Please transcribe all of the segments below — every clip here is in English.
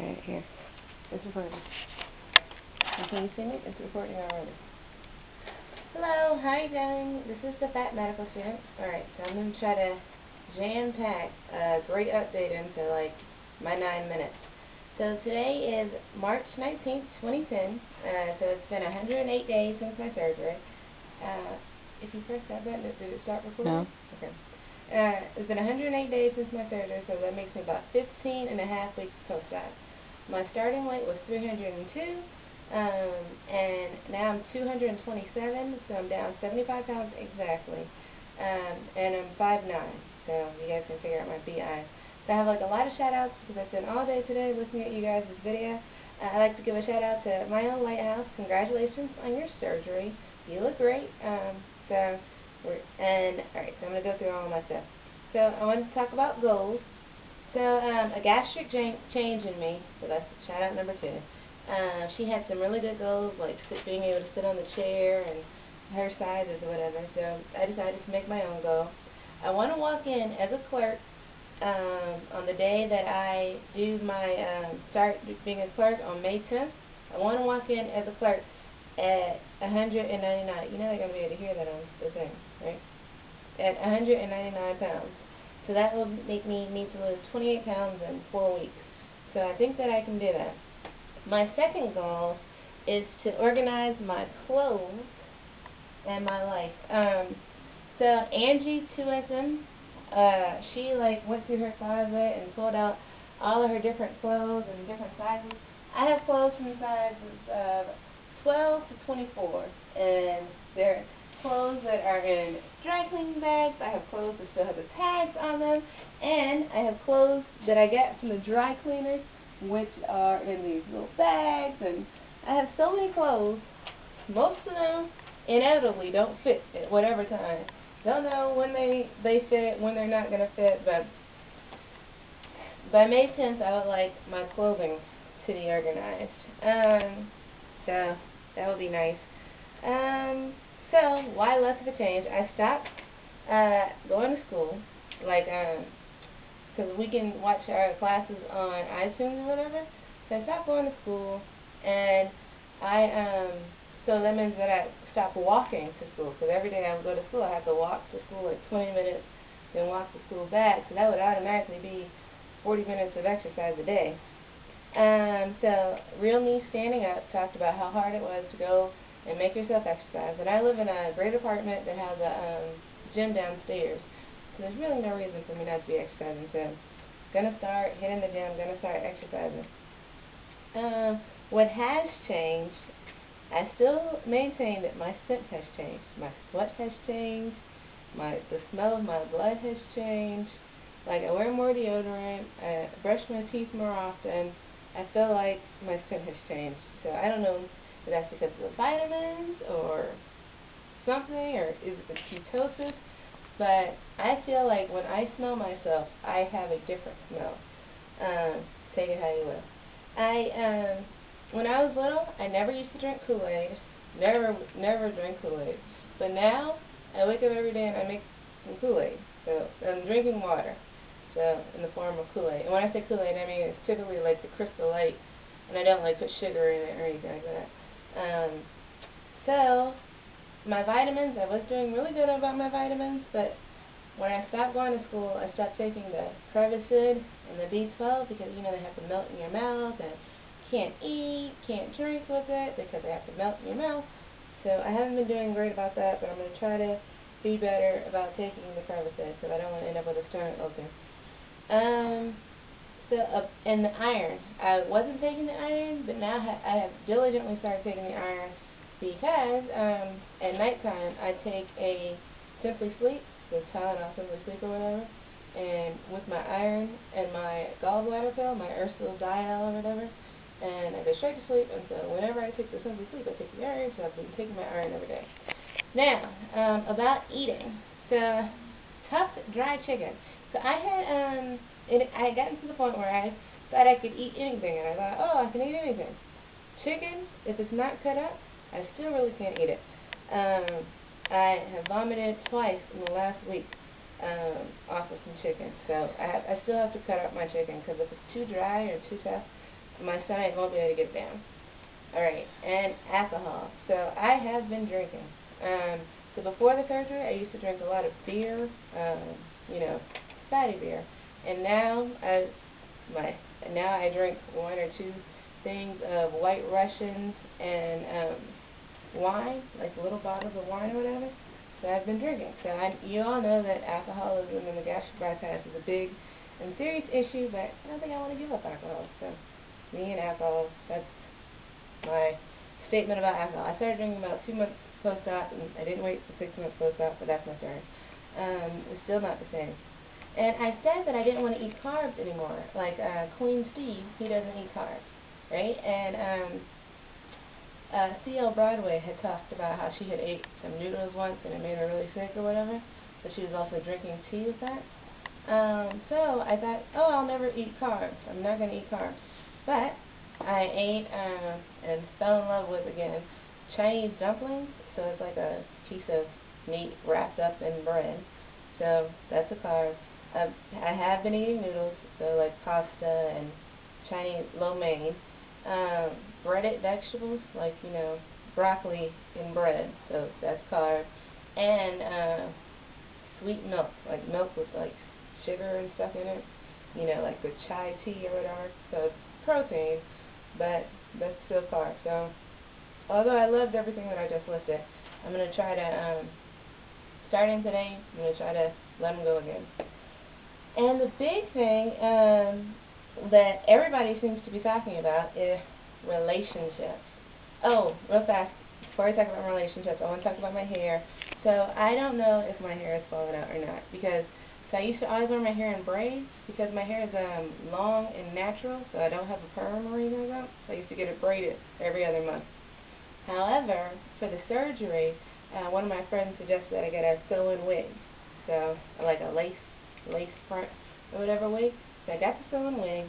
Alright, here. It's recording. Can you see me? It's recording already. Hello, how are you doing? This is the Fat Medical Student. Alright, so I'm going to try to jam-pack a great update into, like, my 9 minutes. So today is March 19th, 2010. So it's been 108 days since my surgery. If you press that button, did it start recording? No. Okay. It's been 108 days since my surgery, so that makes me about 15 and a half weeks post-op. My starting weight was 302, and now I'm 227, so I'm down 75 pounds exactly, and I'm 5'9", so you guys can figure out my BI. So I have like a lot of shout-outs because I spent all day today listening at you guys' video. I'd like to give a shout-out to my own Lighthouse. Congratulations on your surgery. You look great. Alright, so I'm going to go through all of my stuff. So I wanted to talk about goals. So a gastric change in me, so that's shout out number 2. She had some really good goals, like being able to sit on the chair and her sizes or whatever, so I decided to make my own goal. I want to walk in as a clerk on the day that I do my start being a clerk on May 10th. I want to walk in as a clerk at 199. You know they're going to be able to hear that on the thing, right? At 199 pounds. So that will make me need to lose 28 pounds in 4 weeks. So I think that I can do that. My second goal is to organize my clothes and my life. So Angie 2SM, she like went through her closet and pulled out all of her different clothes and different sizes. I have clothes from sizes of 12 to 24, and they're clothes that are in dry cleaning bags. I have clothes that still have the tags on them, and I have clothes that I get from the dry cleaners, which are in these little bags, and I have so many clothes. Most of them inevitably don't fit at whatever time. Don't know when they fit, when they're not going to fit, but by May 10th I would like my clothing to be organized. So that would be nice. So why less of a change? I stopped going to school, like, because we can watch our classes on iTunes or whatever. So I stopped going to school, and so that means that I stopped walking to school, because every day I would go to school, I have to walk to school like 20 minutes, then walk to school back, so that would automatically be 40 minutes of exercise a day. So Real Me Standing Up talked about how hard it was to go and make yourself exercise. And I live in a great apartment that has a gym downstairs, so there's really no reason for me not to be exercising. So gonna start hitting the gym, gonna start exercising. What has changed, I still maintain that my scent has changed. My sweat has changed. The smell of my blood has changed. Like, I wear more deodorant, I brush my teeth more often. I feel like my skin has changed. So I don't know if that's because of the vitamins or something, or is it the ketosis, but I feel like when I smell myself, I have a different smell. Take it how you will. When I was little, I never used to drink Kool-Aid. Never drank Kool-Aid. But now, I wake up every day and I make some Kool-Aid. So I'm drinking water. So, in the form of Kool-Aid. And when I say Kool-Aid, I mean it's typically like the Crystal Light, and I don't like put sugar in it or anything like that. So, my vitamins, I was doing really good about my vitamins, but when I stopped going to school, I stopped taking the Prevacid and the B12 because, you know, they have to melt in your mouth, and can't eat, can't drink with it because they have to melt in your mouth. So I haven't been doing great about that, but I'm going to try to be better about taking the Prevacid because I don't want to end up with a stomach ulcer. And the iron. I wasn't taking the iron, but now I have diligently started taking the iron because at nighttime I take a Simply Sleep, the Tylenol Simply Sleep or whatever, and with my iron and my gallbladder pill, my Ursul Dial or whatever, and I go straight to sleep. And so whenever I take the Simply Sleep, I take the iron, so I've been taking my iron every day. Now, about eating. So, tough dry chicken. So I had gotten to the point where I thought I could eat anything, and I thought, oh, I can eat anything. Chicken, if it's not cut up, I still really can't eat it. I have vomited twice in the last week off of some chicken, so I still have to cut up my chicken, because if it's too dry or too tough, my stomach won't be able to get it down. Alright, and alcohol. So I have been drinking. So before the surgery, I used to drink a lot of beer, you know, fatty beer. And now I drink one or two things of White Russians and wine, like little bottles of wine or whatever. So I've been drinking. So you all know that alcoholism and the gastric bypass is a big and serious issue, but I don't think I want to give up alcohol. So me and alcohol, that's my statement about alcohol. I started drinking about 2 months post-op, and I didn't wait for 6 months post-op, but that's my story. It's still not the same. And I said that I didn't want to eat carbs anymore. Like Queen Steve, he doesn't eat carbs, right? And C.L. Broadway had talked about how she had ate some noodles once and it made her really sick or whatever, but she was also drinking tea with that. So I thought, oh, I'll never eat carbs. I'm not going to eat carbs. But I ate and fell in love with, again, Chinese dumplings. So it's like a piece of meat wrapped up in bread. So that's a carb. I have been eating noodles, so like pasta and Chinese lo mein. Breaded vegetables, like, you know, broccoli in bread, so that's carb. And sweet milk, like milk with like sugar and stuff in it, you know, like the chai tea or whatever. So it's protein, but that's still carb. So although I loved everything that I just listed, I'm going to try to, starting today, I'm going to try to let them go again. And the big thing that everybody seems to be talking about is relationships. Oh, real fast, before I talk about relationships, I want to talk about my hair. So I don't know if my hair is falling out or not, because I used to always wear my hair in braids because my hair is long and natural, so I don't have a perm or anything like that. So I used to get it braided every other month. However, for the surgery, one of my friends suggested that I get a sew-in wig, so like a lace front or whatever wig. So I got the sew-in wig,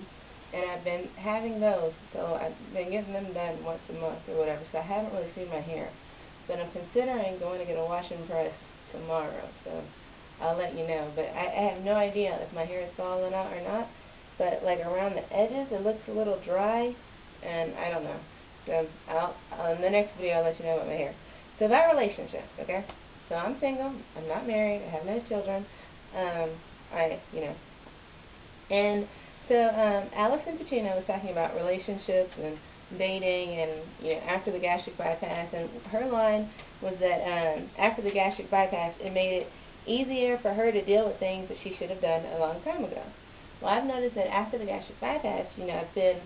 and I've been having those, so I've been getting them done once a month or whatever, so I haven't really seen my hair. But I'm considering going to get a wash and press tomorrow, so I'll let you know. But I have no idea if my hair is falling out or not, but like around the edges it looks a little dry, and I don't know. So in the next video I'll let you know about my hair. So about relationships, okay? So I'm single, I'm not married, I have no children, and so Allison Ticino was talking about relationships and dating and, after the gastric bypass, and her line was that after the gastric bypass, it made it easier for her to deal with things that she should have done a long time ago. Well, I've noticed that after the gastric bypass, I've been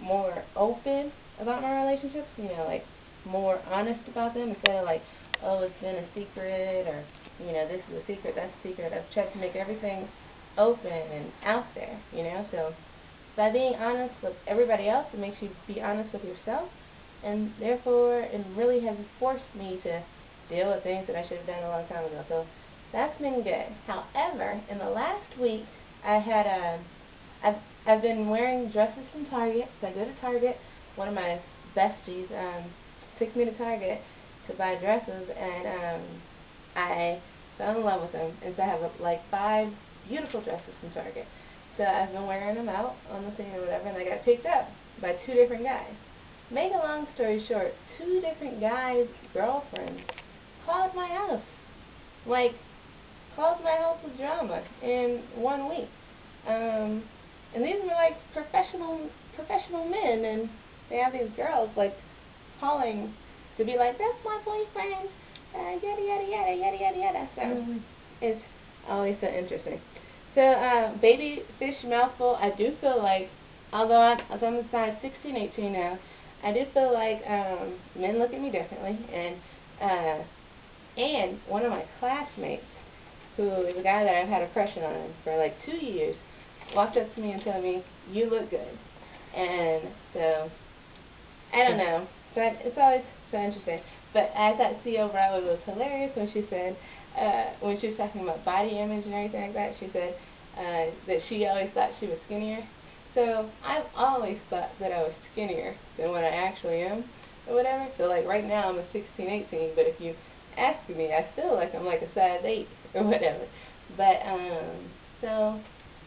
more open about my relationships, like more honest about them instead of like, oh, it's been a secret, or, this is a secret, that's a secret. I've tried to make everything open and out there, so by being honest with everybody else, it makes you be honest with yourself, and therefore it really has forced me to deal with things that I should have done a long time ago. So that's been good. However, in the last week, I've been wearing dresses from Target. So I go to Target. One of my besties took me to Target to buy dresses, and I fell in love with them. And so I have like 5 beautiful dresses from Target. So I've been wearing them out on the scene or whatever, and I got picked up by 2 different guys. Make a long story short, 2 different guys' girlfriends called my house. Like, called my house with drama in 1 week. And these were like professional men, and they have these girls like calling to be like, that's my boyfriend, yada yada yada yada yada yada. So it's always so interesting. So baby fish mouthful, I do feel like, although I'm on the size 16, 18 now, I do feel like men look at me differently, and one of my classmates, who is a guy that I've had a crush on for like 2 years, walked up to me and told me, you look good. And so, I don't know, but it's always so interesting. But I thought C.O. Broadway was hilarious when she said, when she was talking about body image and everything like that, she said that she always thought she was skinnier. So I've always thought that I was skinnier than what I actually am, or whatever. So like right now I'm a 16, 18, but if you ask me, I feel like I'm like a size 8 or whatever. But so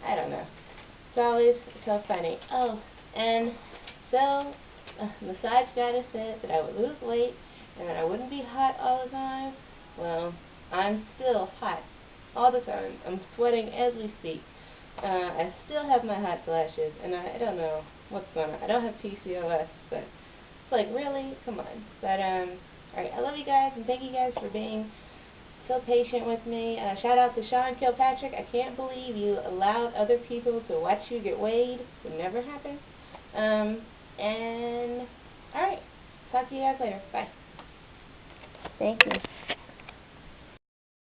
I don't know. It's always so funny. Oh, and So, massage goddess said that I would lose weight and that I wouldn't be hot all the time. Well, I'm still hot all the time. I'm sweating as we speak. I still have my hot flashes, and I don't know what's going on. I don't have PCOS, but it's like, really? Come on. But, alright, I love you guys, and thank you guys for being so patient with me. Shout out to Sean Kilpatrick. I can't believe you allowed other people to watch you get weighed. Would never happen. And, alright. Talk to you guys later. Bye. Thank you.